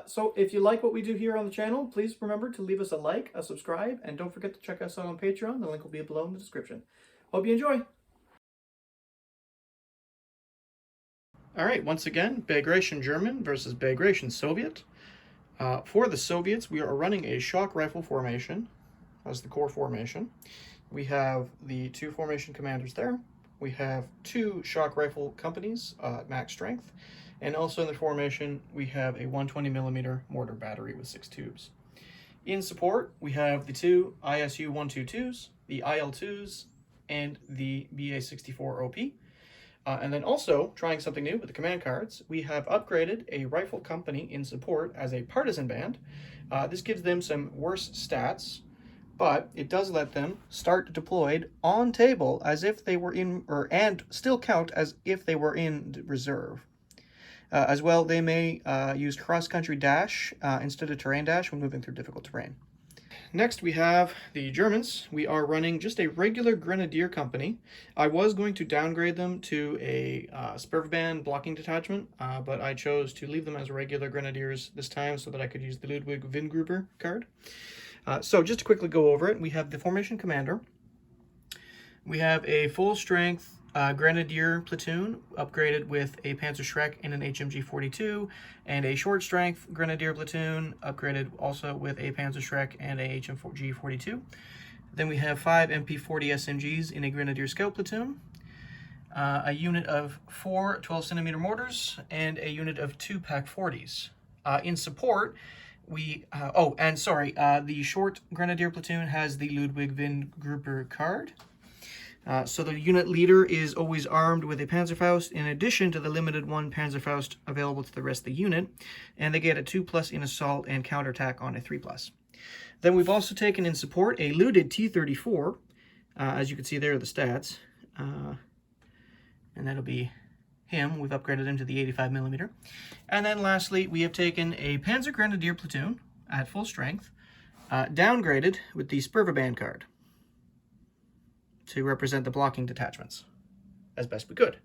So if you like what we do here on the channel, please remember to leave us a like, a subscribe, and don't forget to check us out on Patreon. The link will be below in the description. Hope you enjoy. Alright, once again, Bagration German versus Bagration Soviet. For the Soviets, we are running a shock rifle formation as the core formation. We have the two formation commanders there. We have two shock rifle companies at max strength. And also in the formation, we have a 120mm mortar battery with 6 tubes. In support, we have the two ISU 122s, the IL2s, and the BA64 OP. And then also, trying something new with the command cards, we have upgraded a rifle company in support as a partisan band. This gives them some worse stats, but it does let them start deployed on table as if they were in, and still count as if they were in reserve. As well, they may use cross-country dash instead of terrain dash when moving through difficult terrain. Next, we have the Germans. We are running just a regular Grenadier company. I was going to downgrade them to a Sperrveband blocking detachment, but I chose to leave them as regular Grenadiers this time so that I could use the Ludwig Windgruber card. So just to quickly go over it, we have the formation commander. We have a full-strength Grenadier Platoon upgraded with a Panzershreck and an HMG42, and a short strength Grenadier Platoon upgraded also with a Panzershrek and a HMG42. Then we have 5 MP40 SMGs in a Grenadier Scout Platoon, a unit of 4 12cm mortars, and a unit of 2 PAC-40s. In support, we, the short Grenadier Platoon has the Ludwig Windgruber card. So the unit leader is always armed with a Panzerfaust in addition to the limited 1 Panzerfaust available to the rest of the unit, and they get a 2+ in assault and counterattack on a 3+. Then we've also taken in support a looted T-34, as you can see there are the stats, and that'll be him. We've upgraded him to the 85mm. And then lastly, we have taken a Panzer Grenadier Platoon at full strength, downgraded with the Sperrveband card to represent the blocking detachments as best we could.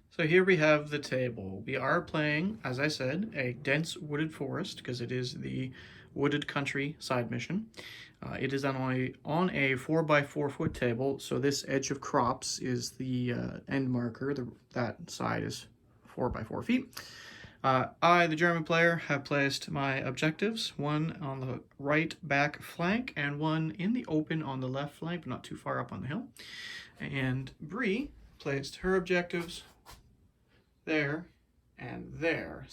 So here we have the table. We are playing, as I said, a dense wooded forest because it is the wooded country side mission. It is on a 4x4 foot table, so this edge of crops is the end marker. That side is 4x4 feet. I, the German player, have placed my objectives, one on the right back flank and one in the open on the left flank, but not too far up on the hill. And Bree placed her objectives there and there,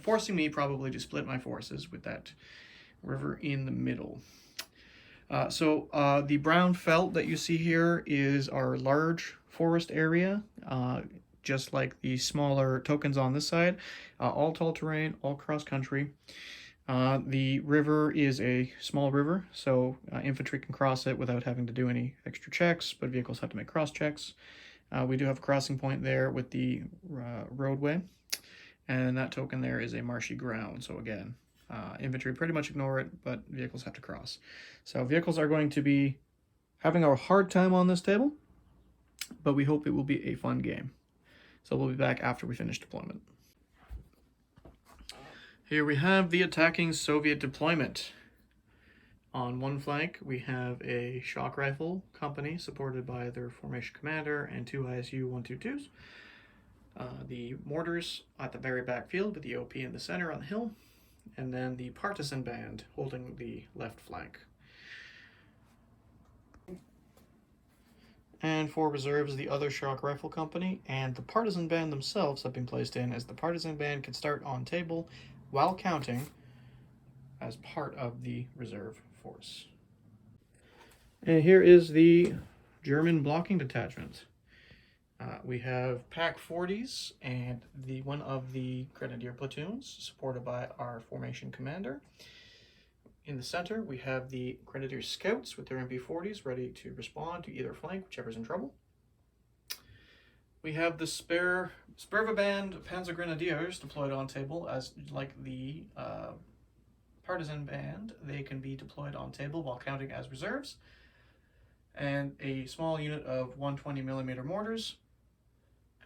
forcing me probably to split my forces with that river in the middle. The brown felt that you see here is our large forest area. Just like the smaller tokens on this side, all tall terrain, all cross country. The river is a small river, so infantry can cross it without having to do any extra checks, but vehicles have to make cross checks. We do have a crossing point there with the roadway, and that token there is a marshy ground, so again, infantry pretty much ignore it, but vehicles have to cross. So vehicles are going to be having a hard time on this table, but we hope it will be a fun game. So we'll be back after we finish deployment. Here we have the attacking Soviet deployment. On one flank, we have a shock rifle company supported by their formation commander and 2 ISU 122s. The mortars at the very back field with the OP in the center on the hill. And then the partisan band holding the left flank. And for reserves, the other shock rifle company and the partisan band themselves have been placed in, as the partisan band can start on table while counting as part of the reserve force. And here is the German blocking detachment. We have PAC-40s and one of the Grenadier Platoons supported by our formation commander. In the center, we have the Grenadier Scouts with their MP40s ready to respond to either flank, whichever's in trouble. We have the Sperrveband Panzergrenadiers deployed on table, as like the partisan band, they can be deployed on table while counting as reserves. And a small unit of 120mm mortars,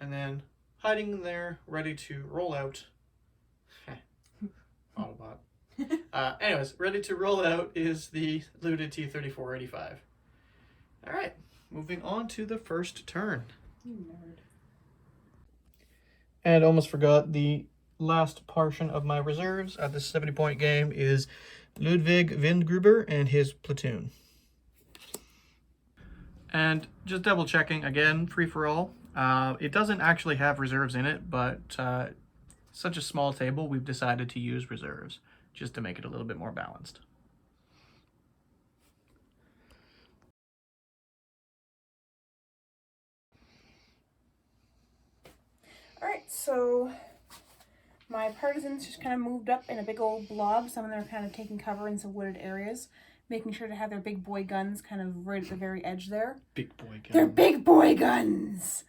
and then hiding in there, ready to roll out. Autobot. Anyways, ready to roll out is the looted T-34-85. All right, moving on to the first turn. You nerd. And almost forgot, the last portion of my reserves at this 70-point game is Ludwig Windgruber and his platoon. And just double checking again, free for all. It doesn't actually have reserves in it, but such a small table, we've decided to use reserves just to make it a little bit more balanced. Alright, so my partisans just kind of moved up in a big old blob. Some of them are kind of taking cover in some wooded areas, making sure to have their big boy guns kind of right at the very edge there. Big boy guns. They're big boy guns!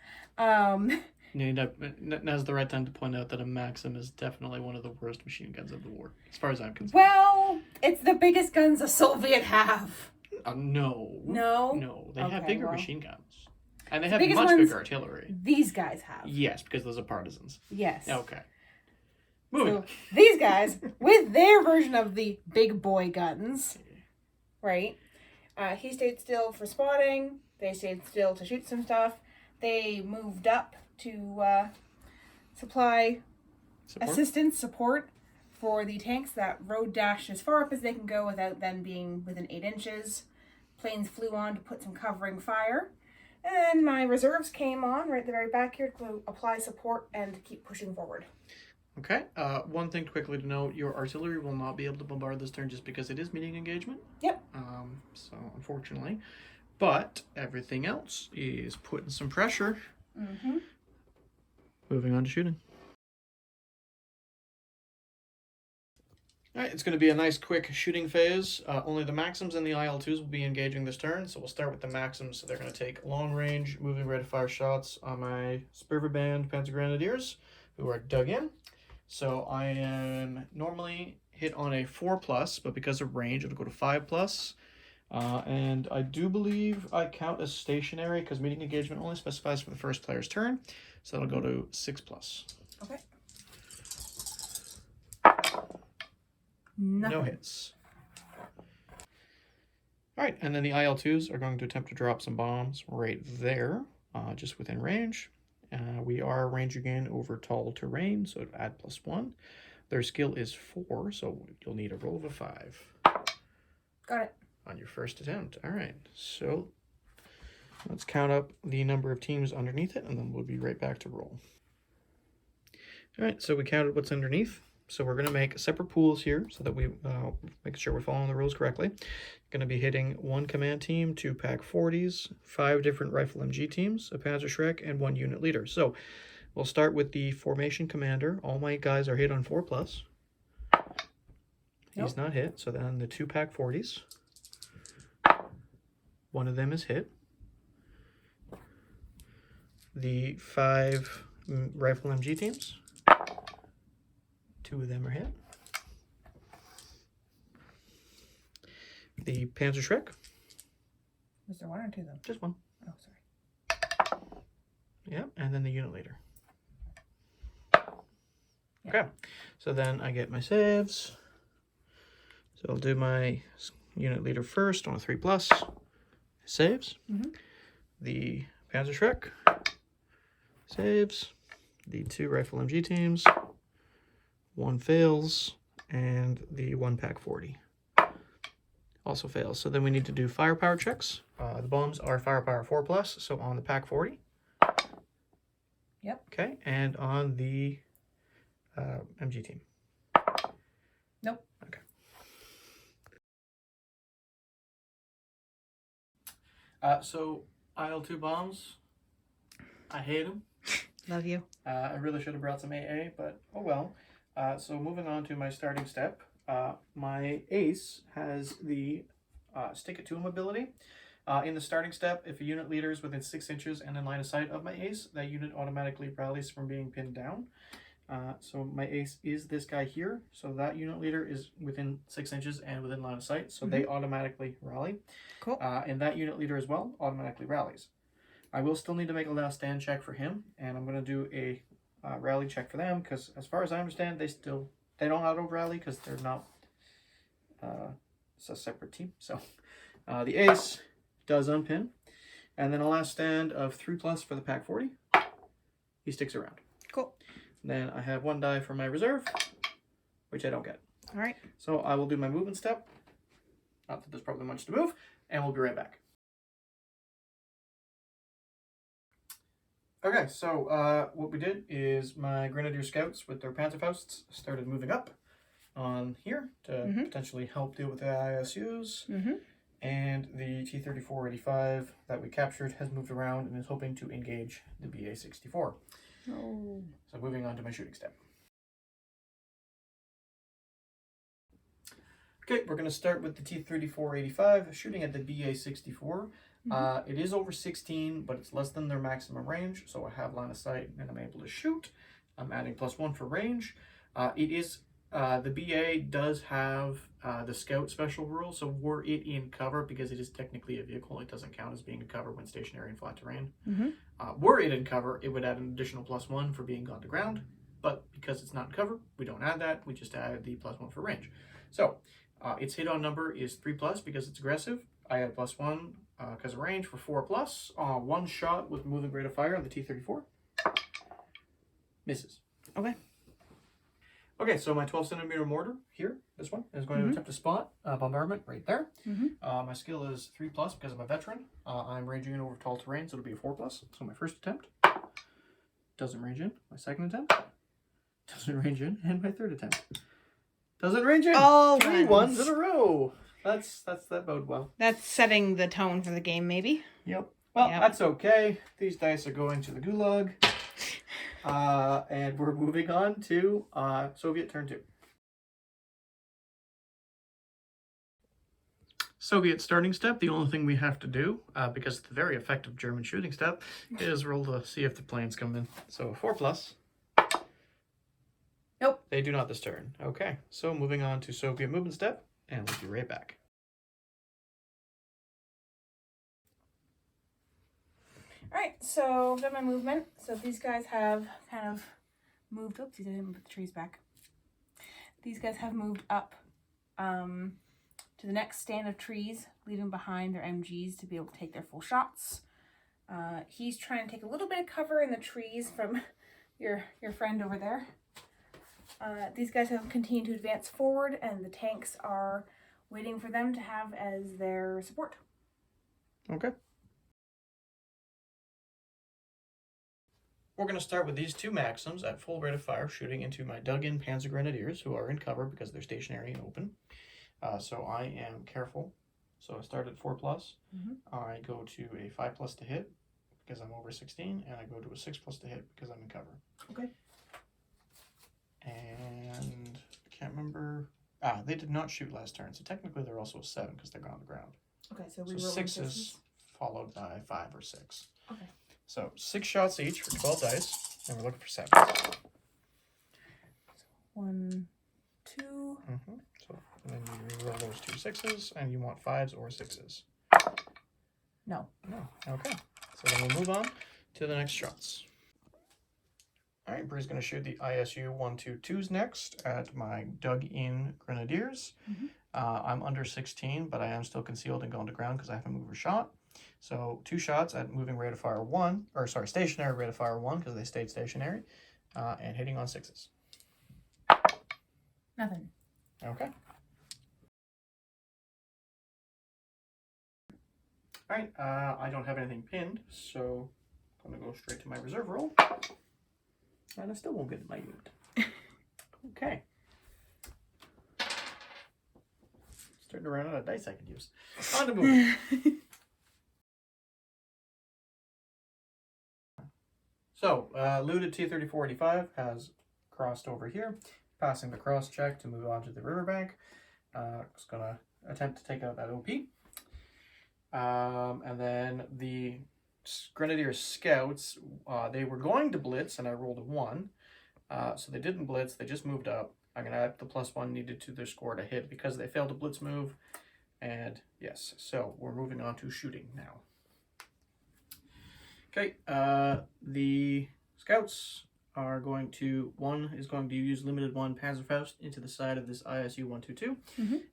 Now's the right time to point out that a Maxim is definitely one of the worst machine guns of the war, as far as I'm concerned. Well, it's the biggest guns the Soviet have. No. No? No, they have bigger machine guns. And they The have much bigger artillery. These guys have. Yes, because those are partisans. Yes. Okay. Moving on. These guys, with their version of the big boy guns, right? He stayed still for spotting. They stayed still to shoot some stuff. They moved up to supply support for the tanks that road dashed as far up as they can go without them being within 8 inches. Planes flew on to put some covering fire. And then my reserves came on right at the very back here to apply support and to keep pushing forward. Okay. One thing quickly to note, your artillery will not be able to bombard this turn just because it is meeting engagement. Yep. So, unfortunately. But everything else is putting some pressure. Mm-hmm. Moving on to shooting. Alright, it's going to be a nice quick shooting phase. Only the Maxims and the IL-2s will be engaging this turn, so we'll start with the Maxims. So they're going to take long range, moving ready to fire shots on my Sperrveband Panzergrenadiers, who are dug in. So I am normally hit on a 4+, but because of range, it'll go to 5+. And I do believe I count as stationary because meeting engagement only specifies for the first player's turn. So that'll go to 6+. Okay. No hits. Alright, and then the IL-2s are going to attempt to drop some bombs right there, just within range. We are range again over tall terrain, so add +1. Their skill is 4, so you'll need a roll of a 5. Got it. On your first attempt. Alright, so let's count up the number of teams underneath it, and then we'll be right back to roll. Alright, so we counted what's underneath. So we're going to make separate pools here so that we make sure we're following the rules correctly. Going to be hitting 1 command team, 2 Pak-40s, 5 different rifle MG teams, a Panzershrek, and 1 unit leader. So we'll start with the formation commander. All my guys are hit on 4+. He's not hit. So then the 2 Pak-40s. One of them is hit. The 5 rifle MG teams. 2 of them are hit. The Panzershrek. Was there 1 or 2 of them? Just 1. Oh, sorry. Yeah, and then the unit leader. Okay, so then I get my saves. So I'll do my unit leader first on a 3+. Saves. The Panzershrek. Saves. The 2 rifle MG teams. 1 fails. And the 1 Pak-40 also fails. So then we need to do firepower checks. The bombs are firepower 4+, so on the Pak-40. Yep. Okay, and on the MG team. Nope. Okay. So IL-2 bombs, I hate them. Love you. I really should have brought some AA, but oh well. So moving on to my starting step, my ace has the stick it to him ability. In the starting step, if a unit leader is within 6 inches and in line of sight of my ace, that unit automatically rallies from being pinned down. So my ace is this guy here. So that unit leader is within 6 inches and within line of sight. So they automatically rally. Cool. And that unit leader as well automatically rallies. I will still need to make a last stand check for him. And I'm going to do a rally check for them, because as far as I understand, they don't auto rally because they're not it's a separate team. So the ace does unpin, and then a last stand of 3+ for the pack 40. He sticks around. Cool. Then I have 1 die for my reserve, which I don't get. All right. So I will do my movement step. Not that there's probably much to move, and we'll be right back. Okay, so what we did is my Grenadier Scouts with their Panzerfausts started moving up on here to potentially help deal with the ISUs. And the T-34-85 that we captured has moved around and is hoping to engage the BA-64. Oh. So moving on to my shooting step. Okay, we're going to start with the T-34-85 shooting at the BA-64. It is over 16, but it's less than their maximum range, so I have line of sight and I'm able to shoot. I'm adding +1 for range. The BA does have the Scout special rule, so were it in cover, because it is technically a vehicle, it doesn't count as being in cover when stationary in flat terrain. Were it in cover, it would add an additional +1 for being gone to ground, but because it's not in cover, we don't add that, we just add the +1 for range. So its hit on number is 3+ because it's aggressive. I add +1 because of range for 4+. 1 shot with moving rate of fire on the T-34. Misses. Okay. Okay, so my 12cm mortar here, this one, is going to attempt to spot bombardment right there. My skill is 3+ because I'm a veteran. I'm ranging in over tall terrain, so it'll be a 4+. So my first attempt doesn't range in. My second attempt doesn't range in, and my third attempt doesn't range in. All 3 ones in a row. That bode well. That's setting the tone for the game, maybe. Yep. Well, that's okay. These dice are going to the gulag. And we're moving on to Soviet turn 2. Soviet starting step, the only thing we have to do, because it's a very effective German shooting step, is roll to see if the planes come in. So 4+. Nope. They do not this turn. Okay, so moving on to Soviet movement step, and we'll be right back. Alright, so I've done my movement. So these guys have kind of moved. Oopsies, I didn't put the trees back. These guys have moved up to the next stand of trees, leaving behind their MGs to be able to take their full shots. He's trying to take a little bit of cover in the trees from your friend over there. These guys have continued to advance forward, and the tanks are waiting for them to have as their support. Okay. We're going to start with these 2 Maxims at full rate of fire, shooting into my dug-in Panzergrenadiers, who are in cover because they're stationary and open. So I am careful. So I start at 4+. I go to a 5+ to hit because I'm over 16, and I go to a 6+ to hit because I'm in cover. Okay. And I can't remember. They did not shoot last turn, so technically they're also a 7 because they're on the ground. Okay, so we So roll 6s followed by 5 or 6. Okay. So 6 shots each for 12 dice, and we're looking for 7. 1, 2. So and then you roll those 2 6s, and you want 5s or 6s. No. No. Okay. So then we'll move on to the next shots. All right, Bree's going to shoot the ISU 122s next at my dug-in Grenadiers. I'm under 16, but I am still concealed and going to ground because I have a mover shot. So 2 shots at moving rate of fire 1, or sorry, stationary rate of fire 1 because they stayed stationary, and hitting on 6s. Nothing. Okay. All right, I don't have anything pinned, so I'm going to go straight to my reserve roll. And I still won't get my unit. Okay. Starting to run out of dice I could use. On to moving. So, looted T-34-85 has crossed over here, passing the cross check to move on to the riverbank. It's going to attempt to take out that OP. And then the Grenadier Scouts, they were going to blitz, and I rolled a 1. So they didn't blitz, they just moved up. I'm going to add the +1 needed to their score to hit because they failed a blitz move. And yes, so we're moving on to shooting now. Okay, the Scouts are going to, one is going to use limited one Panzerfaust into the side of this ISU 122,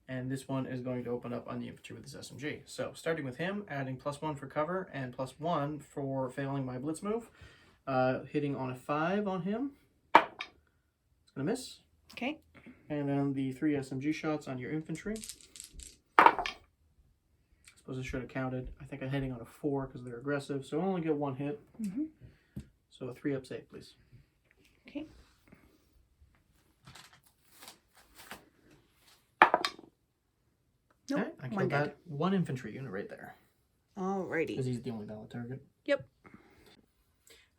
and this one is going to open up on the infantry with this SMG. So starting with him, adding +1 for cover and +1 for failing my blitz move, hitting on a 5 on him. It's gonna miss. Okay. And then the 3 SMG shots on your infantry. I suppose I should have counted. I think I'm hitting on a 4 because they're aggressive, so I only get 1 hit. So a 3 up save, please. Okay. Nope. Right, I killed that 1 infantry unit right there. Alrighty. Because he's the only valid target. Yep.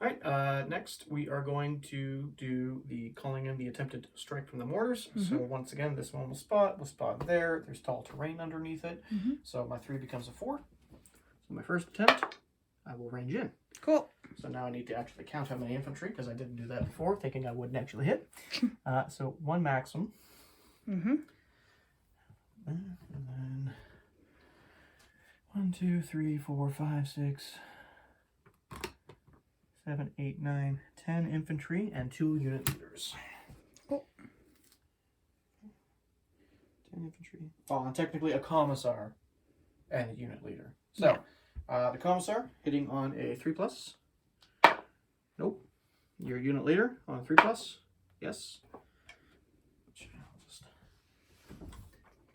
Alright, next we are going to do the calling in the attempted strike from the mortars. So once again, this one will spot there. There's tall terrain underneath it. So my 3 becomes a 4. So my first attempt, I will range in. Cool. So now I need to actually count how many infantry, because I didn't do that before, thinking I wouldn't actually hit. So 1 maximum. And then 1, 2, 3, 4, 5, 6, 7, 8, 9, 10 infantry and 2 unit leaders. Cool. 10 infantry. Oh, and technically a commissar and a unit leader. So, the commissar hitting on a 3+. Nope. Your unit leader on a 3+. Yes.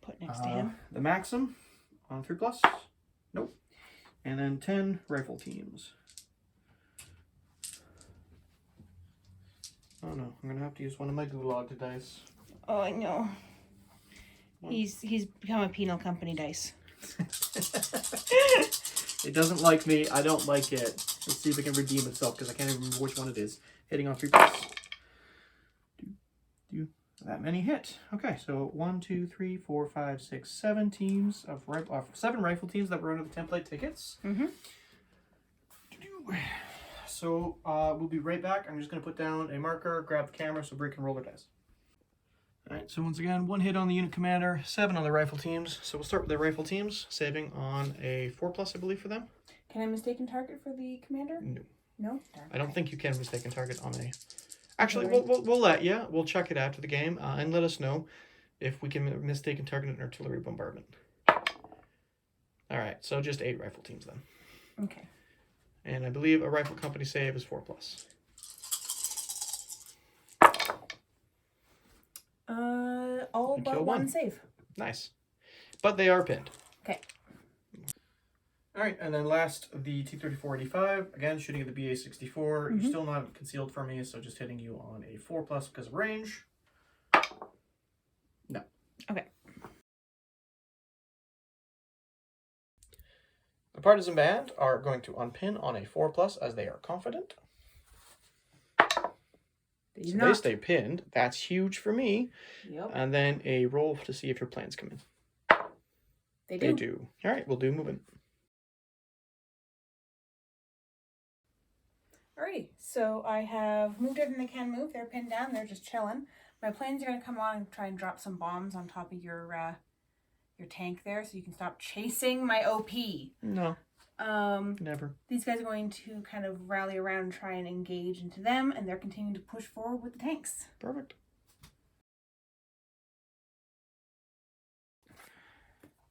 Put next to him. The Maxim on 3+. Nope. And then 10 rifle teams. Oh no, I'm gonna have to use one of my gulag dice. Oh, I know. He's become a penal company dice. It doesn't like me. I don't like it. Let's see if it can redeem itself, because I can't even remember which one it is. Hitting on 3+. Do that many hit. Okay, so 1, 2, 3, 4, 5, 6, 7 teams of 7 rifle teams that were under the template tickets. So we'll be right back. I'm just going to put down a marker, grab the camera so Brie can roll her dice. Alright, so once again, 1 hit on the unit commander, 7 on the rifle teams. So we'll start with the rifle teams, saving on a 4+, I believe, for them. Can I mistaken target for the commander? No. No? Darn. I don't think you can mistaken target on a... Actually, we'll let you. We'll check it after the game and let us know if we can mistaken target an artillery bombardment. Alright, so just 8 rifle teams then. Okay. And I believe a rifle company save is 4+. All but 1 save. Nice. But they are pinned. Okay. Alright, and then last, the T-34-85. Again, shooting at the BA-64. You're still not concealed from me, so just hitting you on a 4+ because of range. No. Okay. The partisan band are going to unpin on a 4+ as they are confident. So they stay pinned. That's huge for me. Yep. And then a roll to see if your plans come in. They do. They do. All right, we'll do movement. Alrighty, so I have moved everything they can move. They're pinned down. They're just chilling. My planes are going to come on and try and drop some bombs on top of your tank there, so you can stop chasing my OP. No. Never. These guys are going to kind of rally around and try and engage into them, and they're continuing to push forward with the tanks. Perfect.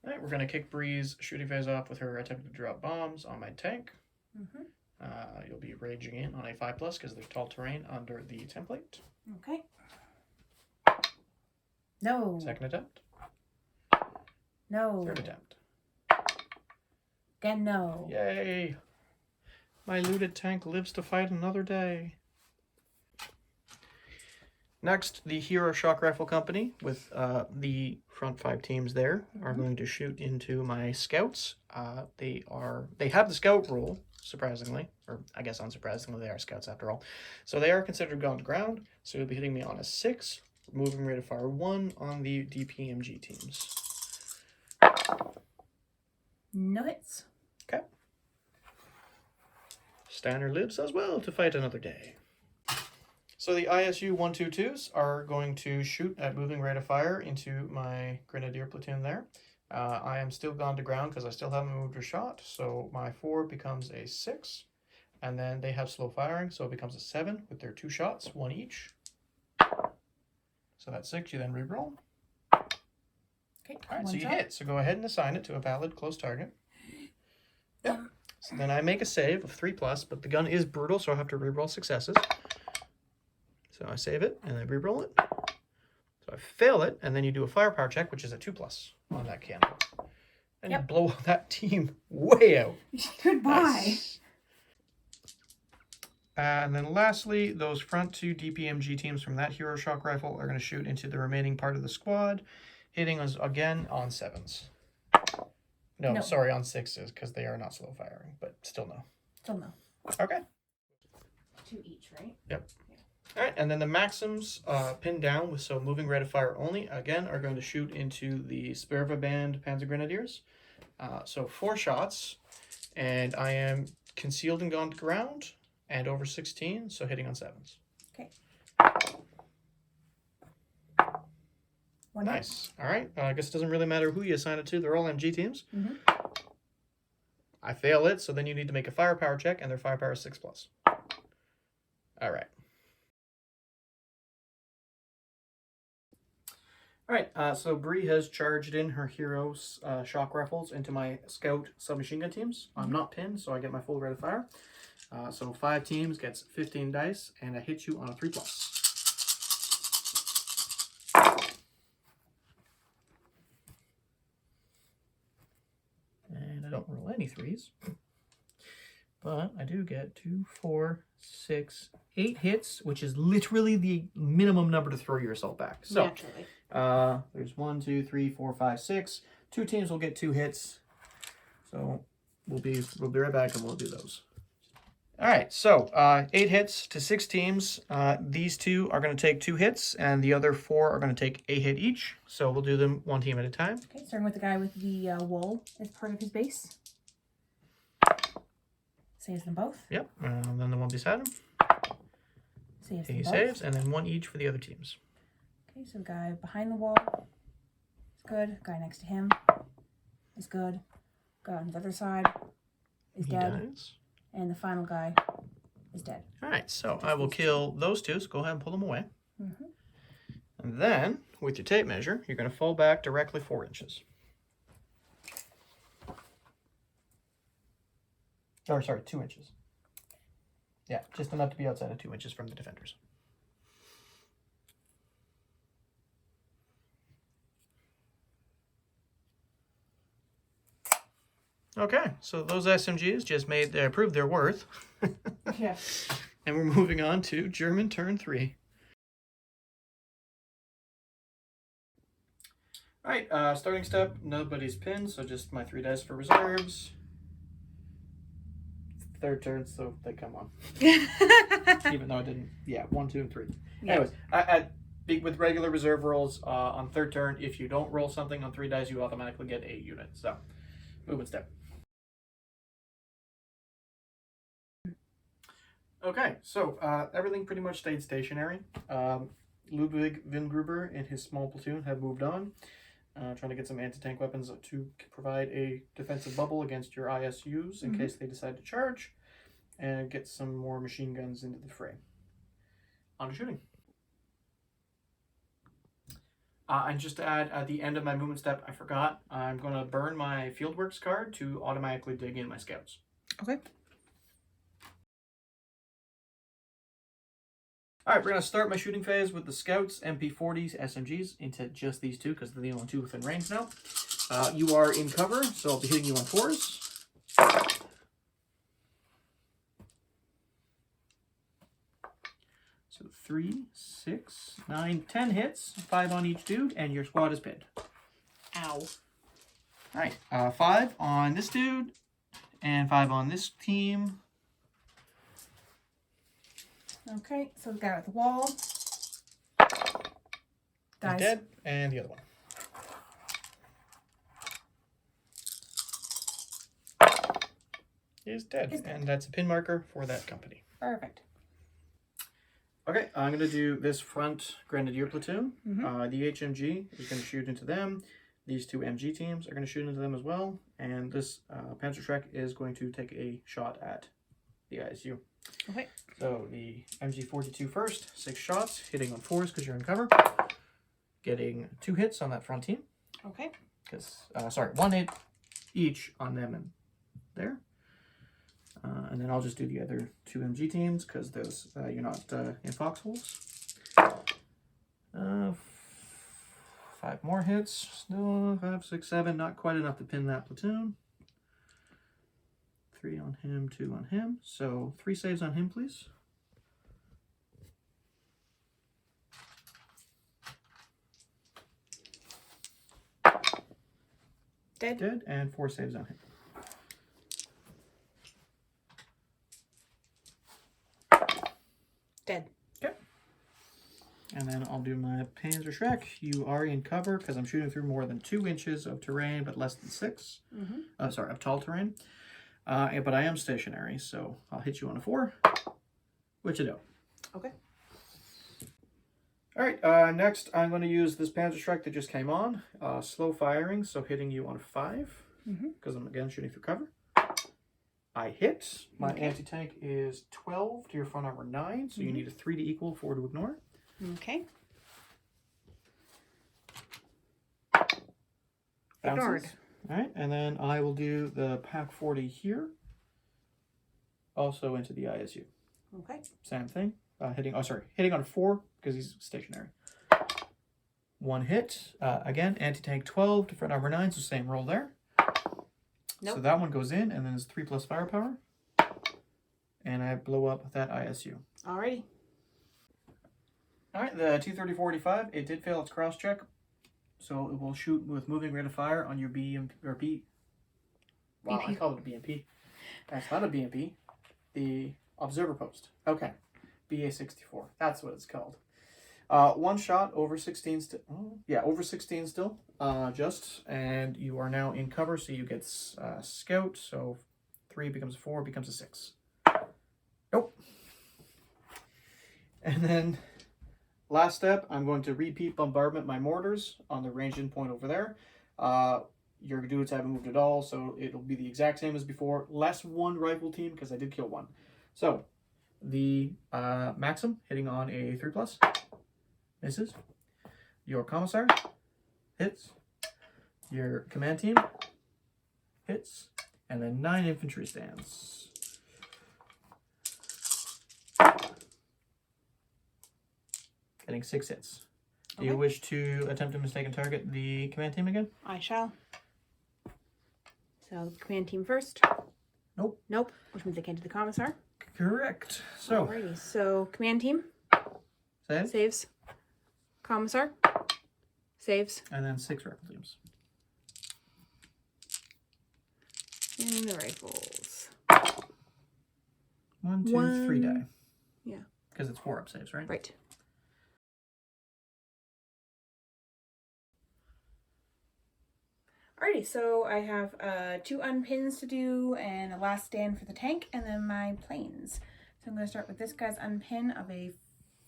All right, we're going to kick Bree's shooting phase off with her attempting to drop bombs on my tank. You'll be raging in on a 5+ because there's tall terrain under the template. Okay. No. Second attempt. No. Third attempt. Again, no. Yay! My looted tank lives to fight another day. Next, the Hero Shock Rifle Company with the front 5 teams there are going to shoot into my scouts. They have the scout role, surprisingly, or I guess unsurprisingly, they are scouts after all. So they are considered gone to ground. So you'll be hitting me on a 6, moving rate of fire 1 on the DPMG teams. No hits. Okay. Stanner lives as well to fight another day. So the ISU 122s are going to shoot at moving rate of fire into my Grenadier Platoon there. I am still gone to ground because I still haven't moved or shot, so my 4 becomes a 6. And then they have slow firing, so it becomes a 7 with their 2 shots, 1 each. So that's 6. You then reroll. Okay. All right, so you shot. hit. So go ahead and assign it to a valid close target. Yep. So then I make a save of 3+, but the gun is brutal, so I have to reroll successes. So I save it and then reroll it. So I fail it, and then you do a firepower check, which is a 2+ on that cannon. And you blow that team way out. Goodbye. Nice. And then lastly, those front 2 DPMG teams from that hero shock rifle are going to shoot into the remaining part of the squad, hitting us again on 7s. No, sorry, on 6s, because they are not slow firing, but still no. Still no. Okay. 2 each, right? Yep. All right, and then the Maxims pinned down with so moving rate of fire only, again, are going to shoot into the Sperrveband Panzergrenadiers. So 4 shots, and I am concealed and gone to ground, and over 16, so hitting on 7s. Okay. Nice. All right. I guess it doesn't really matter who you assign it to. They're all MG teams. Mm-hmm. I fail it, so then you need to make a firepower check, and their firepower is 6+. All right. All right. So Bree has charged in her hero's shock rifles into my scout submachine gun teams. I'm not pinned, so I get my full rate of fire. So 5 teams gets 15 dice, and I hit you on a 3+. And I don't roll any 3s, but I do get 2, 4, 6, 8 hits, which is literally the minimum number to throw your assault back. So Naturally. there's 1, 2, 3, 4, 5, 6. 2 teams will get 2 hits. So we'll be right back and we'll do those. All right, so 8 hits to 6 teams. These 2 are going to take 2 hits, and the other 4 are going to take a hit each. So we'll do them 1 team at a time. Okay, starting with the guy with the wool as part of his base. Saves them both. Yep, and then the one beside him. Saves them He both. saves, and then 1 each for the other teams. Okay, so the guy behind the wall is good. Guy next to him is good. Guy on the other side is dead. Dies. And the final guy is dead. All right, so I will kill those 2, so go ahead and pull them away. Mm-hmm. And then, with your tape measure, you're going to fall back directly 4 inches. Or, sorry, 2 inches. Yeah, just enough to be outside of 2 inches from the defenders. Okay, so those SMGs just proved their worth. Yeah. And we're moving on to German turn 3. All right, starting step, nobody's pinned, so just my 3 dice for reserves. Third turn, so they come on. Even though I didn't, 1, 2, and 3. Yeah. Anyways, with regular reserve rolls, on third turn, if you don't roll something on 3 dice, you automatically get a unit. So, movement step. Okay, so everything pretty much stayed stationary. Ludwig Windgruber and his small platoon have moved on, trying to get some anti-tank weapons to provide a defensive bubble against your ISUs in case they decide to charge, and get some more machine guns into the fray. On to shooting. And just to add, at the end of my movement step, I forgot, I'm going to burn my Fieldworks card to automatically dig in my scouts. Okay. All right, we're going to start my shooting phase with the Scouts, MP40 SMGs, into just these 2, because they're the only 2 within range now. You are in cover, so I'll be hitting you on 4s. So 3, 6, 9, 10 hits, 5 on each dude, and your squad is pinned. Ow. All right, 5 on this dude, and 5 on this team. Okay, so the guy at the wall. Is dead, and the other one. Is dead, and that's a pin marker for that company. Perfect. Okay, I'm going to do this front Grenadier Platoon. The HMG is going to shoot into them. These 2 MG teams are going to shoot into them as well. And this Panzershrek is going to take a shot at the ISU. Okay. So the MG42 first, 6 shots, hitting on 4s because you're in cover. Getting 2 hits on that front team. Okay. Because, sorry, 1 hit each on them and there. And then I'll just do the other 2 MG teams because those you're not in foxholes. 5 more hits. Still 5, 6, 7. Not quite enough to pin that platoon. 3 on him, 2 on him. So 3 saves on him, please. Dead. Dead, and 4 saves on him. Dead. Okay. And then I'll do my Panzershrek. You are in cover because I'm shooting through more than 2 inches of terrain, but less than 6. Sorry, of tall terrain. But I am stationary, so I'll hit you on a 4, which you do. Okay. All right, next I'm going to use this Panzershrek that just came on. Slow firing, so hitting you on a 5, because I'm again shooting through cover. I hit. My anti-tank is 12 to your front armor 9, so you need a 3 to equal, 4 to ignore. Okay. Bounces. Ignored. All right, and then I will do the Pak 40 here. Also into the ISU. Okay. Same thing. Hitting on a 4 because he's stationary. 1 hit. Again, anti-tank 12 to front armor 9, so same roll there. Nope. So that one goes in, and then it's 3 plus firepower. And I blow up that ISU. Alrighty. Alright, the T-30-45, it did fail its cross check. So it will shoot with moving rate of fire on your BP. Wow, BP. I call it a BMP. That's not a BMP. The observer post. Okay. BA-64. That's what it's called. 1 shot over 16 still. Oh, yeah, over 16 still. And you are now in cover, so you get scout. So 3 becomes a 4, becomes a 6. Nope. And then last step, I'm going to repeat bombardment my mortars on the ranged in point over there. Your dudes haven't moved at all, so it'll be the exact same as before. Less 1 rifle team because I did kill 1. So the Maxim hitting on a 3 plus misses. Your Commissar hits. Your command team hits. And then 9 infantry stands. Getting 6 hits. Do you wish to attempt to mistaken target the command team again? I shall. So, command team first. Nope. Nope, which means I can't do the Commissar. Correct. So, Alrighty, so command team. save. Saves. Commissar. Saves. And then 6 rifle teams. And the rifles. 1, 2, 3 die. Yeah. Because it's 4 up saves, right? Right. Alrighty, so I have 2 unpins to do and a last stand for the tank and then my planes. So I'm going to start with this guy's unpin of a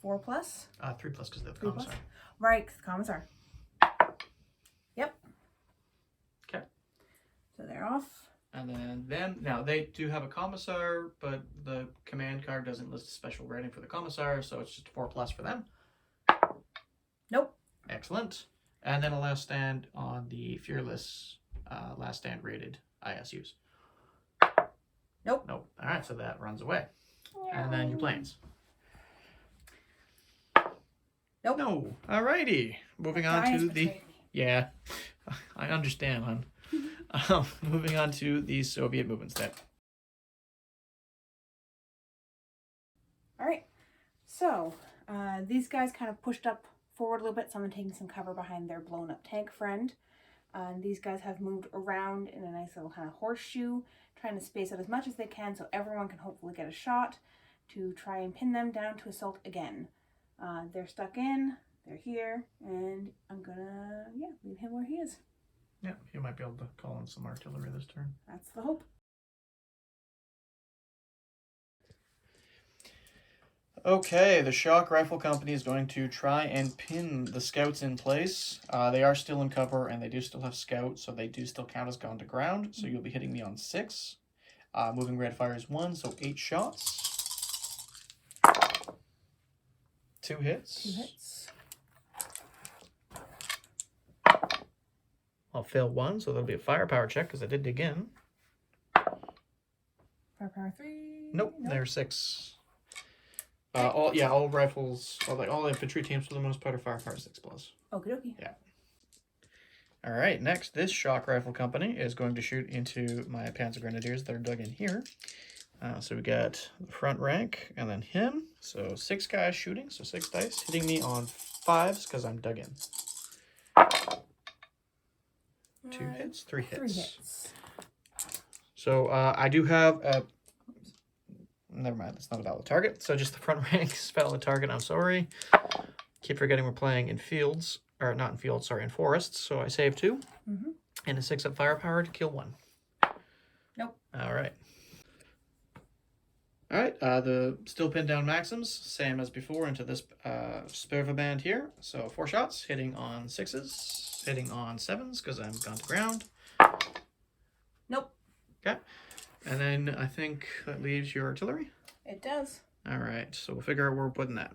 4 plus. 3 plus because they have the 3 Commissar. plus? Right, 'cause the Commissar. Yep. Okay. So they're off. And then them, now they do have a Commissar, but the command card doesn't list a special rating for the Commissar, so it's just 4 plus for them. Nope. Excellent. And then a last stand on the Fearless last stand rated ISUs. Nope. Nope. All right, so that runs away. And then your planes. Nope. No. All righty. Moving on Guys to the... betrayed me. Yeah, I understand, hon. Moving on to the Soviet movement step. Alright, so these guys kind of pushed up forward a little bit, someone taking some cover behind their blown up tank friend. And these guys have moved around in a nice little kind of horseshoe, trying to space out as much as they can so everyone can hopefully get a shot to try and pin them down to assault again. They're stuck in, they're here, and I'm gonna, leave him where he is. Yeah, you might be able to call in some artillery this turn. That's the hope. Okay, the Shock Rifle Company is going to try and pin the Scouts in place. They are still in cover, and they do still have Scouts, so they do still count as gone to ground, so you'll be hitting me on 6. Moving rate of fire is 1, so 8 shots. 2 hits. 2 hits. I'll fail 1, so there'll be a firepower check because I did dig in. Firepower 3. Nope, there's 6. All rifles, all infantry teams for the most part are firepower 6+. Okie dokie. Yeah. All right, next, this shock rifle company is going to shoot into my Panzergrenadiers that are dug in here. So we got the front rank and then him. So 6 guys shooting, so 6 dice, hitting me on 5s because I'm dug in. 2 hits, 3 hits. 3 hits. So I do have a... Never mind, that's not a valid target. So just the front rank is valid target, I'm sorry. Keep forgetting we're playing in fields. Or not in fields, sorry, in forests. So I save 2. And a 6 up firepower to kill 1. Nope. All right. All right, the still pinned down Maxims, same as before, into this Sperrveband here. So 4 shots, hitting on 6s, hitting on 7s, because I'm gone to ground. Nope. Okay. And then I think that leaves your artillery. It does. All right, so we'll figure out where we're putting that.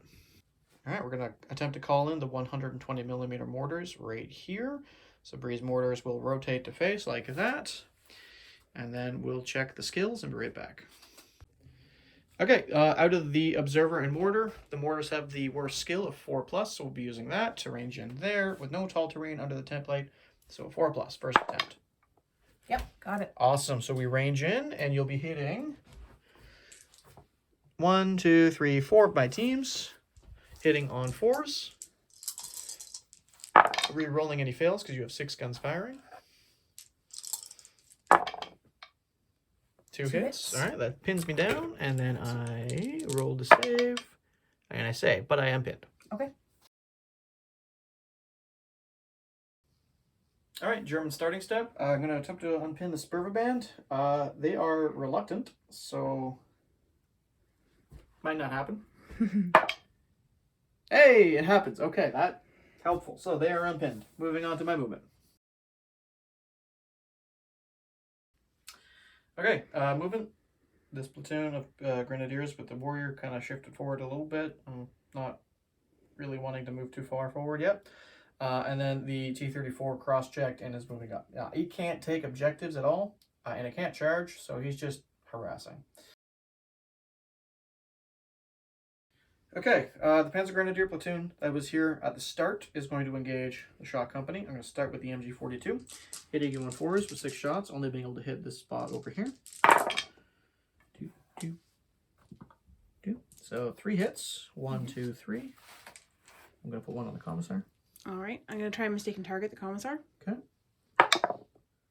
All right, we're going to attempt to call in the 120mm mortars right here. So Bree's mortars will rotate to face like that. And then we'll check the skills and be right back. Okay, out of the observer and mortar, the mortars have the worst skill of 4+, so we'll be using that to range in there with no tall terrain under the template. So 4+, first attempt. Yep, got it. Awesome, so we range in, and you'll be hitting 1, 2, 3, 4 by teams, hitting on 4s, re-rolling any fails because you have 6 guns firing. 2 hits. All right, that pins me down, and then I roll to save, and I save, but I am pinned. Okay. All right, German starting step. I'm going to attempt to unpin the Sperrveband. They are reluctant, so might not happen. Hey, it happens. Okay, that's helpful. So they are unpinned. Moving on to my movement. Okay, movement. This platoon of Grenadiers with the Warrior kind of shifted forward a little bit. I'm not really wanting to move too far forward yet. And then the T-34 cross-checked and is moving up. Now, he can't take objectives at all, and it can't charge, so he's just harassing. Okay, the Panzergrenadier Platoon that was here at the start is going to engage the shock company. I'm going to start with the MG42, hitting you on 4s with 6 shots, only being able to hit this spot over here. 2, 2, 2. So 3 hits. 1, 2, 3. I'm going to put 1 on the commissar. All right, I'm going to try and mistaken target the commissar. Okay.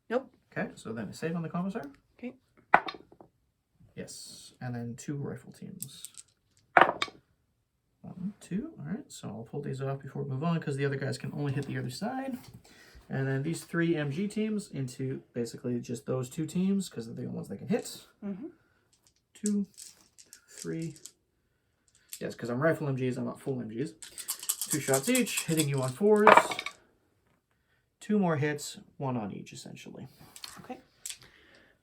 Nope. Okay, so then a save on the commissar. Okay. Yes, and then 2 rifle teams. 1, 2. All right, so I'll pull these off before we move on because the other guys can only hit the other side. And then these 3 MG teams into basically just those 2 teams because they're the only ones they can hit. 2, 3. Yes, because I'm rifle MGs, I'm not full MGs. 2 shots each, hitting you on 4s. 2 more hits, 1 on each, essentially. Okay.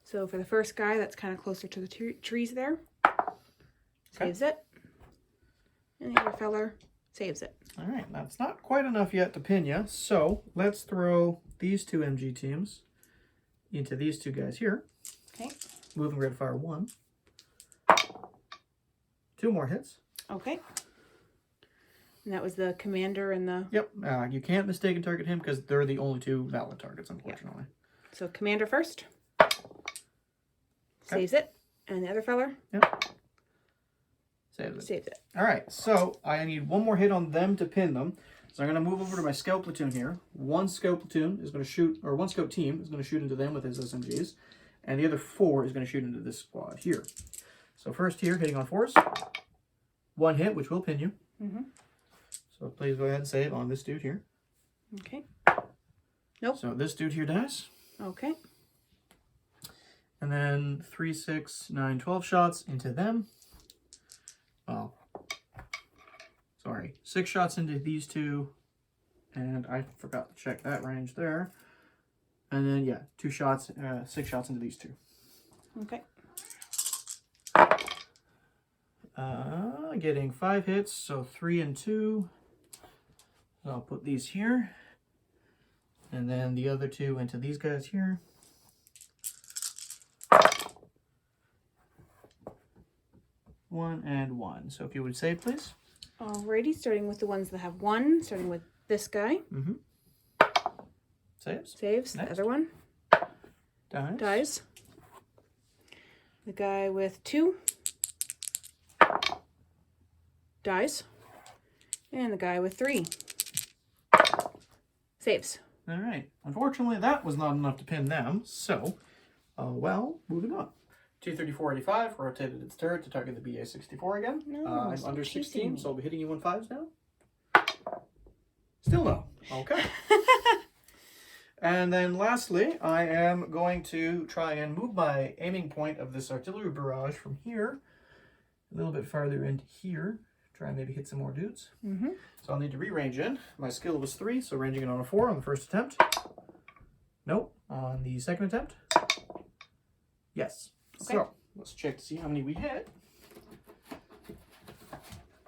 So for the first guy, that's kind of closer to the trees there. Saves it. And the other feller saves it. All right, that's not quite enough yet to pin you. So let's throw these 2 MG teams into these 2 guys here. Okay. Moving rate of fire 1. 2 more hits. Okay. And that was the commander and the... Yep, you can't mistaken target him because they're the only 2 valid targets, unfortunately. Yep. So commander first. Okay. Saves it. And the other feller? Yep. Saves it. All right, so I need 1 more hit on them to pin them. So I'm going to move over to my scout platoon here. 1 scout platoon is going to shoot, or 1 scout team is going to shoot into them with his SMGs. And the other 4 is going to shoot into this squad here. So first here, hitting on 4s. 1 hit, which will pin you. So please go ahead and save on this dude here. Okay. Nope. So this dude here dies. Okay. And then 3, 6, 9, 12 shots into them. Well, sorry. 6 shots into these 2. And I forgot to check that range there. And then, yeah, 2 shots, 6 shots into these 2. Okay. Getting 5 hits, so 3 and 2. So I'll put these here. And then the other 2 into these guys here. One and 1. So if you would save, please. Alrighty, starting with the ones that have 1, starting with this guy. Mm-hmm. Saves. Saves. Next. The other one. Dies. Dies. The guy with 2. Dies. And the guy with 3. Saves. All right. Unfortunately, that was not enough to pin them. So, well, moving on. T-34-85 rotated its turret to target the BA-64 again. No, I'm stop under teasing 16, me. so I'll be hitting you on 5s now. Still no. Okay. And then lastly, I am going to try and move my aiming point of this artillery barrage from here a little bit farther into here. Try and maybe hit some more dudes. Mm-hmm. So I'll need to re-range in. My skill was 3, so ranging it on a 4 on the first attempt. Nope. On the second attempt. Yes. Okay. So let's check to see how many we hit.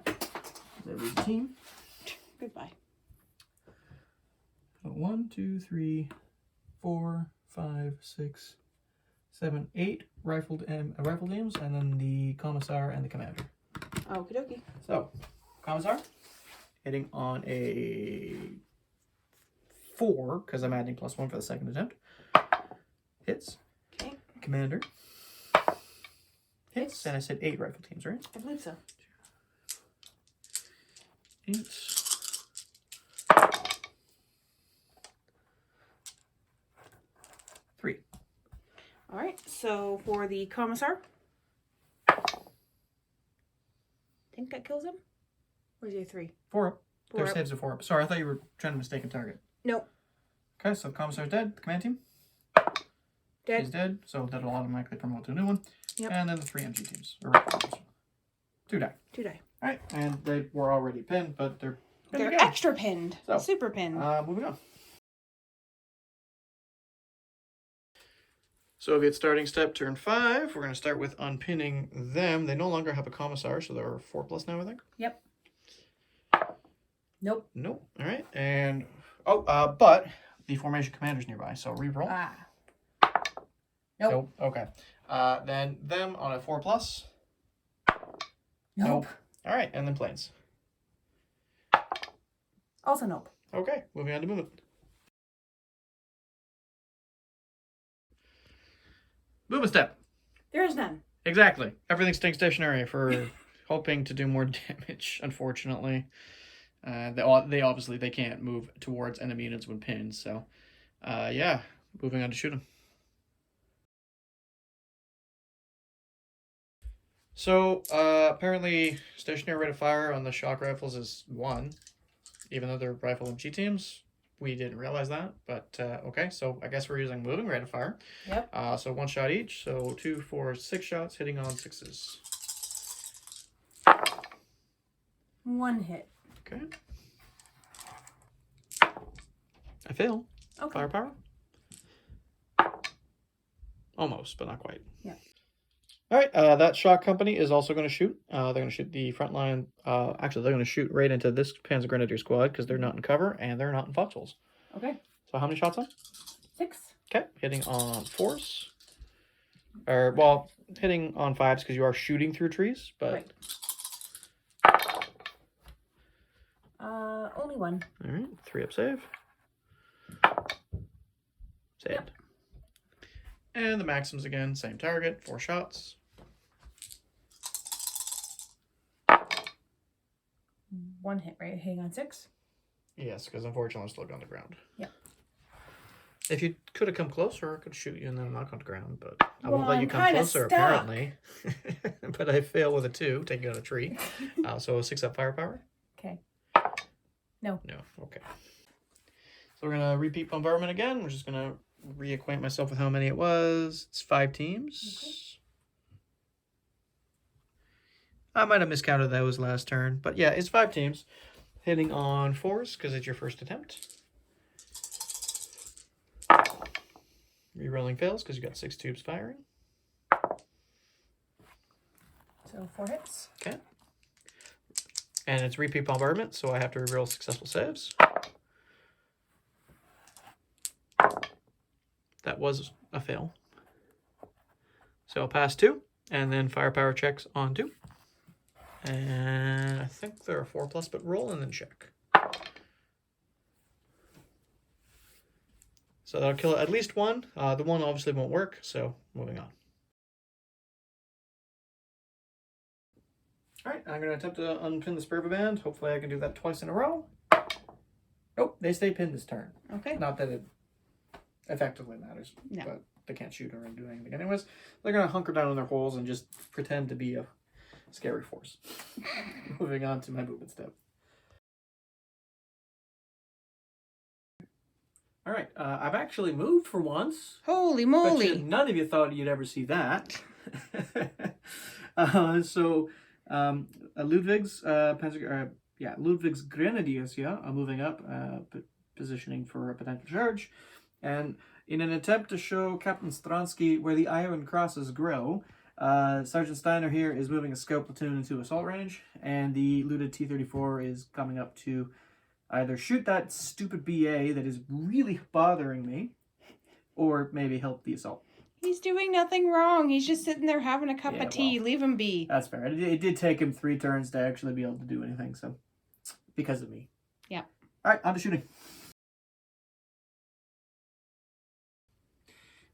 There we go, team. Goodbye. 1, 2, 3, 4, 5, 6, 7, 8 rifled aims, and then the commissar and the commander. Okie dokie. So, commissar hitting on a 4 because I'm adding +1 for the second attempt. Hits. Okay. Commander hits, and I said 8 rifle teams, right? I believe so. 8. 3. All right. So for the commissar, think that kills him. Or is he a 3? 4 up. 4 Their up. saves are 4 up. Sorry, I thought you were trying to mistake a target. Nope. Okay, so the commissar's dead. The command team Dead. is dead, so that'll automatically promote to a new one. Yep. And then the 3 MG teams. Or rifle teams. 2 die. 2 die. Alright, and they were already pinned, but they're pinned They're again. extra pinned. So, Super pinned. Moving on. Soviet starting step, turn 5. We're going to start with unpinning them. They no longer have a commissar, so they're 4+ now, I think. Yep. Nope. Nope. All right, and but the formation commander's nearby, so re-roll. Ah. Nope. Okay. Then them on a 4+. Nope. All right, and then planes. Also nope. Okay, moving on to movement. Movement step. There is none. Exactly. Everything's staying stationary for hoping to do more damage, unfortunately. They obviously they can't move towards enemy units when pinned, so yeah, moving on to shoot them. So apparently stationary rate of fire on the shock rifles is 1, even though they're rifle MG teams. We didn't realize that, but okay, so I guess we're using moving rate of fire. Yep. So 1 shot each, so 2, 4, 6 shots hitting on 6s. 1 hit. Okay. I fail. Okay. Firepower? Almost, but not quite. Yeah. All right, that shock company is also going to shoot. They're going to shoot the front line. Actually, they're going to shoot right into this Panzergrenadier squad because they're not in cover and they're not in foxholes. Okay. So how many shots on? 6. Okay, hitting on 4s. Or, well, hitting on 5s because you are shooting through trees, but... Right. Only 1. All right, 3 up save. Saved. Yep. And the Maxims again, same target, 4 shots. 1 hit, right? Hitting on 6. Yes, because unfortunately I'm still on the ground. Yeah. If you could have come closer, I could shoot you and then knock on the ground, but I Well, won't let you I'm come kinda closer, stuck. apparently. But I fail with a 2, taking out a tree. So 6 up firepower? Okay. No. No, okay. So we're going to repeat bombardment again. We're just going to reacquaint myself with how many it was. It's 5 teams. Okay. I might have miscounted those last turn, but yeah, it's 5 teams. Hitting on 4s because it's your first attempt. Rerolling fails because you got 6 tubes firing. So 4 hits. Okay. And it's repeat bombardment, so I have to reroll successful saves. That was a fail. So I'll pass 2, and then firepower checks on 2. And I think there are 4+, but roll and then check. So that'll kill at least 1. The 1 obviously won't work, so moving on. Alright, I'm going to attempt to unpin the Sperrveband. Hopefully I can do that twice in a row. Nope, they stay pinned this turn. Okay. Not that it effectively matters, no. But they can't shoot or do anything. Anyways, they're going to hunker down in their holes and just pretend to be a scary force. Moving on to my movement step. Alright, I've actually moved for once. Holy moly! But none of you thought you'd ever see that. Ludwig's Ludwig's Grenadiers are moving up, positioning for a potential charge, and in an attempt to show Captain Stransky where the iron crosses grow, Sergeant Steiner here is moving a scout platoon into assault range, and the looted T-34 is coming up to either shoot that stupid BA that is really bothering me, or maybe help the assault. He's doing nothing wrong. He's just sitting there having a cup of tea. Well, leave him be. That's fair. It did take him 3 turns to actually be able to do anything, so because of me. Yeah. All right, on to shooting.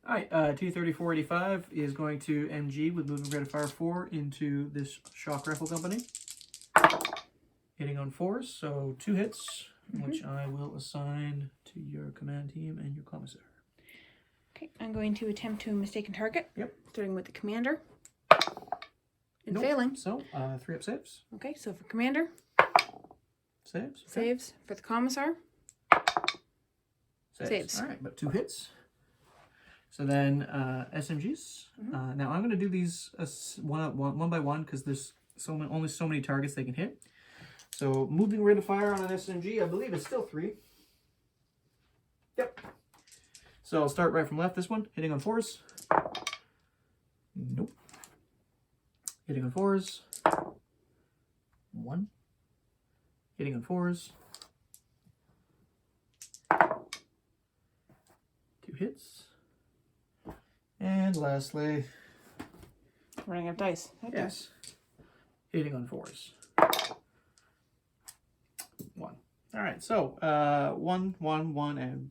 All right, T-34-85 is going to MG with movement rate of fire 4 into this shock rifle company. Hitting on 4s, so 2 hits, which I will assign to your command team and your commissar. Okay, I'm going to attempt to mistaken target. Yep. Starting with the commander. And failing. So, 3 up saves. Okay, so for commander. Saves. Okay. Saves. For the commissar. Saves. All right, but 2 hits. So then SMGs. Now I'm going to do these one by one because there's only so many targets they can hit. So moving rate of fire on an SMG, I believe it's still 3. Yep. So I'll start right from left. This one, hitting on 4s. Nope. Hitting on 4s. 1. Hitting on 4s. 2 hits. And lastly, running out of dice. Okay. Yes. Hitting on 4s. 1. All right, so 1, 1, 1, and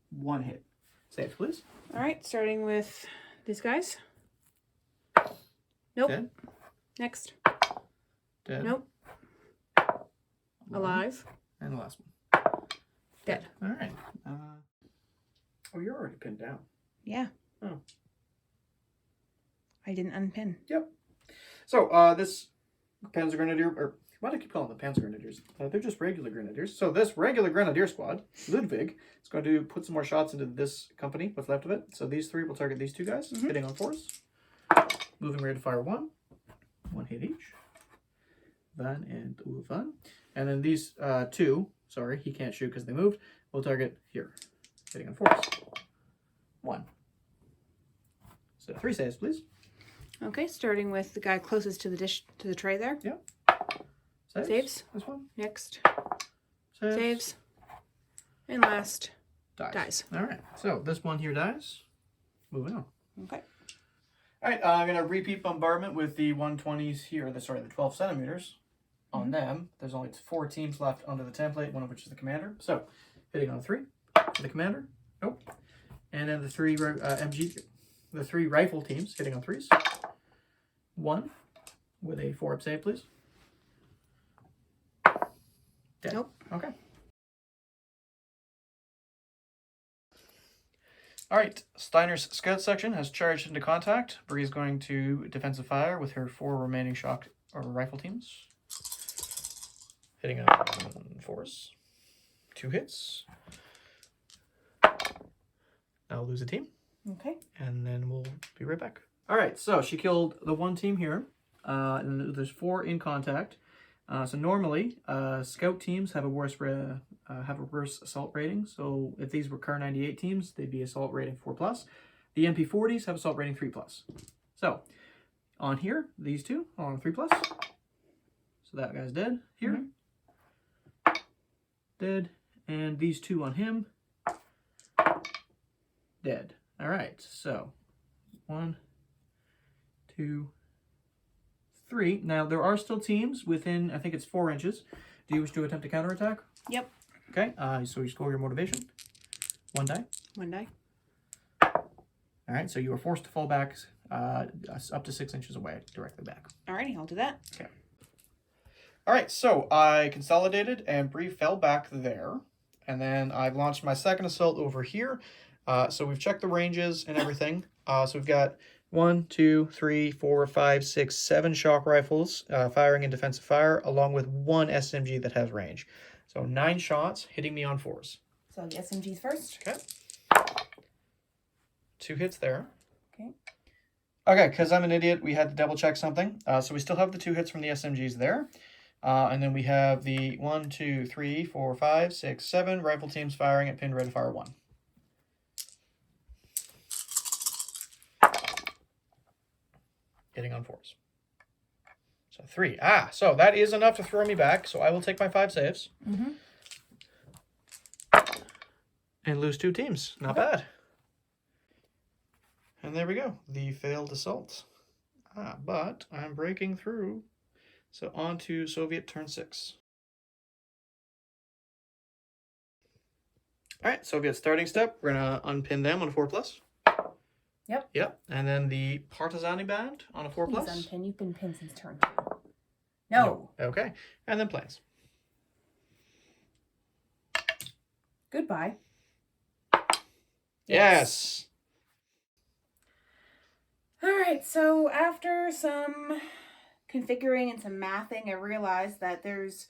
1 hit. Saves, please. All right, starting with these guys. Nope. Dead. Next. Dead. Nope. Alive. And the last one. Dead. All right. Oh, you're already pinned down. Yeah. Oh. I didn't unpin. Yep. So this Panzer Grenadier, or why do I keep calling them Panzer Grenadiers? They're just regular Grenadiers. So this regular Grenadier squad, Ludwig, is going to put some more shots into this company, what's left of it. So these 3 will target these 2 guys, hitting on 4s. Moving rate of fire 1. 1 hit each. Van and Van. And then these 2, sorry, he can't shoot because they moved, will target here, hitting on 4s. 1. So 3 saves, please. Okay, starting with the guy closest to the dish, to the tray there. Yep. Saves. Saves. This one. Next. Saves. Saves. And last. Dies. All right. So this one here dies. Moving on. Okay. All right. I'm going to repeat bombardment with the 120s here. The 12 centimeters on them. There's only 4 teams left under the template, one of which is the commander. So hitting on 3 for the commander. Nope. And then the 3 MG, the 3 rifle teams hitting on 3s. 1 with a 4 up save, please. Dead. Nope. Okay. All right. Steiner's scout section has charged into contact. Bree's going to defensive fire with her 4 remaining shock or rifle teams. Hitting on 4s. 2 hits. I'll lose a team. Okay. And then we'll be right back. All right, so she killed the 1 team here, and there's 4 in contact. So normally, scout teams have a worse assault rating. So if these were K98 teams, they'd be assault rating 4+. The MP40s have assault rating 3+. So on here, these two on 3+. So that guy's dead here. Dead. And these two on him. Dead. All right, so 1, 2, 3. Now, there are still teams within, I think it's 4 inches. Do you wish to attempt a counterattack? Yep. Okay, so you score your motivation. 1 die. 1 die. All right, so you are forced to fall back up to 6 inches away, directly back. Alrighty, I'll do that. Okay. All right, so I consolidated and Bree fell back there. And then I've launched my second assault over here. So we've checked the ranges and everything. So we've got 1, 2, 3, 4, 5, 6, 7 shock rifles firing in defensive fire, along with 1 SMG that has range. So 9 shots hitting me on 4s. So the SMGs first. Okay. 2 hits there. Okay. Okay, because I'm an idiot, we had to double check something. So we still have the 2 hits from the SMGs there. And then we have the 1, 2, 3, 4, 5, 6, 7 rifle teams firing at pinned rate of fire 1. Hitting on 4s. So 3. So that is enough to throw me back. So I will take my 5 saves. And lose 2 teams. Not bad. And there we go. The failed assault. But I'm breaking through. So on to Soviet turn 6. All right, Soviet starting step. We're going to unpin them on a 4+. Yep. And then the Partizani-band on a 4+. Please unpin. You've been pinned since turn 2. No. Okay. And then planes. Goodbye. Yes. All right, so after some configuring and some mathing, I realized that there's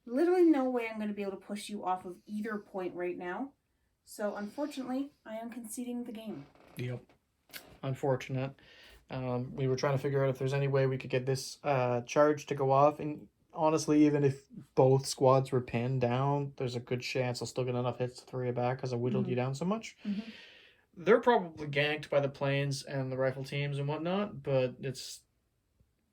literally no way I'm going to be able to push you off of either point right now. So unfortunately, I am conceding the game. Yep. Unfortunate. We were trying to figure out if there's any way we could get this charge to go off. And honestly, even if both squads were pinned down, there's a good chance I'll still get enough hits to throw you back because I whittled you down so much. They're probably ganked by the planes and the rifle teams and whatnot, but it's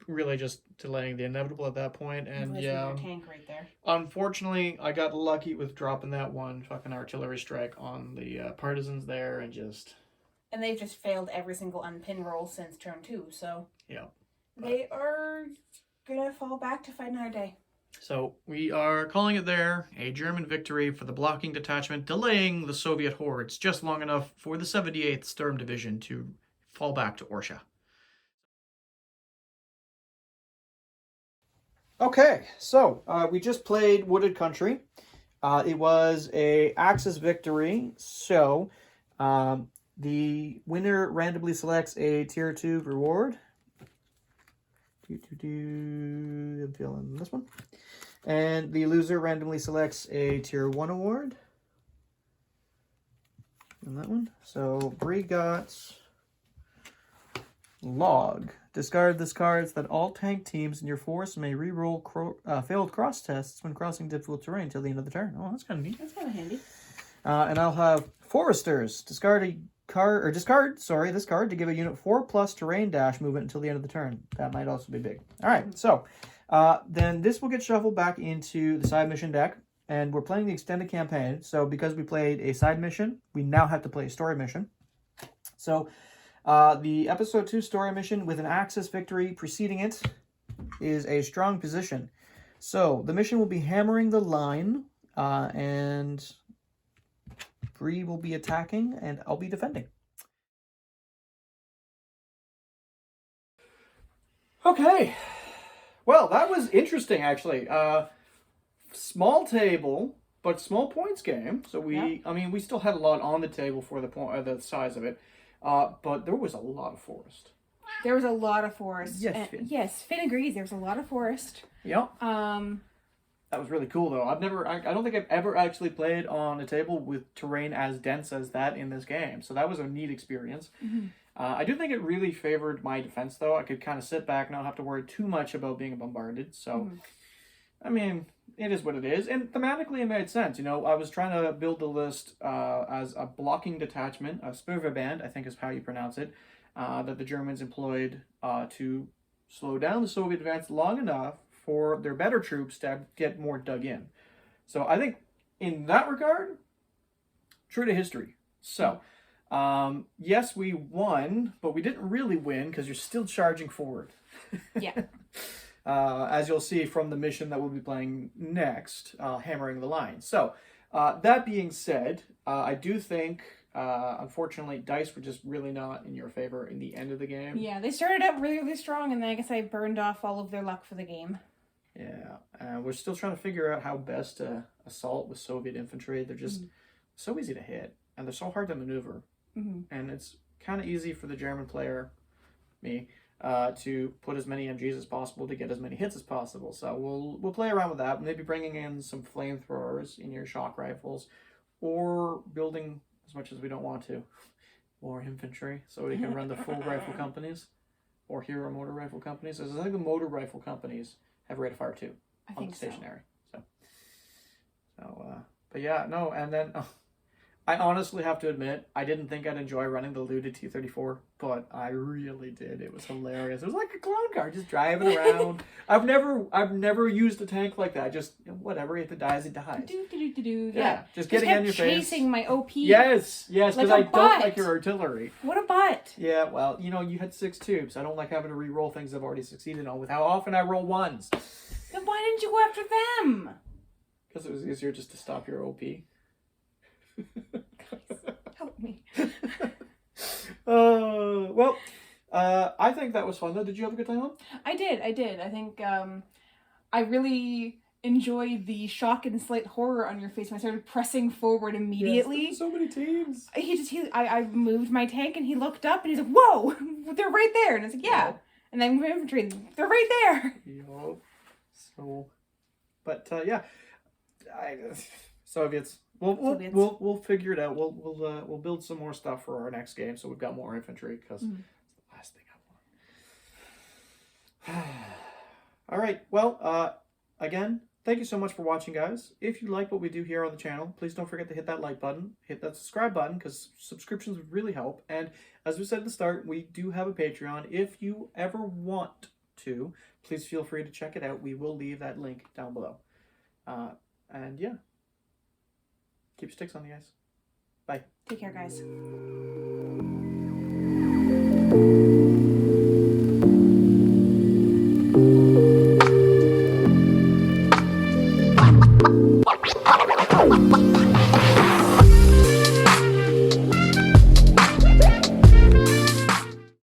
really just delaying the inevitable at that point. And yeah, tank right there. Unfortunately, I got lucky with dropping that one fucking artillery strike on the partisans there and just... And they've just failed every single unpin roll since turn 2, so... Yeah. They are gonna fall back to fight another day. So we are calling it there a German victory for the blocking detachment, delaying the Soviet hordes just long enough for the 78th Sturmdivision to fall back to Orsha. Okay, so we just played Wooded Country. It was a Axis victory, so the winner randomly selects a Tier 2 reward. I'm feeling this one. And the loser randomly selects a Tier 1 award. And that one. So Bree got Log. Discard this card so that all tank teams in your force may re-roll failed cross tests when crossing difficult terrain until the end of the turn. Oh, that's kind of neat. That's kind of handy. And I'll have Foresters. Discard this card to give a unit 4+ terrain dash movement until the end of the turn. That might also be big. All right, so then this will get shuffled back into the side mission deck, and we're playing the extended campaign. So because we played a side mission, we now have to play a story mission. So the episode 2 story mission with an Axis victory preceding it is a strong position. So the mission will be hammering the line, and Bree will be attacking, and I'll be defending. Okay. Well, that was interesting, actually. Small table, but small points game. So we still had a lot on the table for the size of it. But there was a lot of forest. There was a lot of forest. Yes, Finn. Yes, Finn agrees. There was a lot of forest. Yep. That was really cool, though. I don't think I've ever actually played on a table with terrain as dense as that in this game. So that was a neat experience. I do think it really favored my defense, though. I could kind of sit back and not have to worry too much about being bombarded. So, I mean, it is what it is. And thematically, it made sense. You know, I was trying to build the list as a blocking detachment, a Sperrveband, I think is how you pronounce it, that the Germans employed to slow down the Soviet advance long enough for their better troops to get more dug in. So I think in that regard, true to history. So, yes, we won, but we didn't really win because you're still charging forward. Yeah. As you'll see from the mission that we'll be playing next, Hammering the Line. So, that being said, I do think, unfortunately, dice were just really not in your favor in the end of the game. Yeah, they started out really, really strong, and then I guess I burned off all of their luck for the game. Yeah, we're still trying to figure out how best to assault with Soviet infantry. They're just so easy to hit, and they're so hard to maneuver. And it's kind of easy for the German player, me, to put as many MGs as possible to get as many hits as possible. So we'll play around with that. Maybe bringing in some flamethrowers in your shock rifles, or building, as much as we don't want to, more infantry so we can run the full rifle companies or hero motor rifle companies. As I think the motor rifle companies have rate of fire too. I think stationary. But yeah, no, and then I honestly have to admit, I didn't think I'd enjoy running the looted T-34, but I really did. It was hilarious. It was like a clown car just driving around. I've never used a tank like that. Just whatever, if it dies, it dies. Yeah, just getting in your face. Chasing my OP. Yes, because like I don't like your artillery. What a butt. Yeah, well, you had 6 tubes. I don't like having to re-roll things I've already succeeded on with how often I roll ones. Then why didn't you go after them? Because it was easier just to stop your OP. Help me. I think that was fun though. Did you have a good time? I did. I think I really enjoyed the shock and slight horror on your face when I started pressing forward immediately. Yes, so many teams. I moved my tank and he looked up and he's like, "Whoa, they're right there!" And I was like, "Yeah." And then infantry, they're right there. Yup. So, but yeah, Soviets. We'll figure it out. We'll build some more stuff for our next game, so we've got more infantry because it's the last thing I want. All right. Well, again, thank you so much for watching, guys. If you like what we do here on the channel, please don't forget to hit that like button, hit that subscribe button, because subscriptions would really help. And as we said at the start, we do have a Patreon. If you ever want to, please feel free to check it out. We will leave that link down below. And yeah. Keep sticks on the ice. Bye. Take care, guys.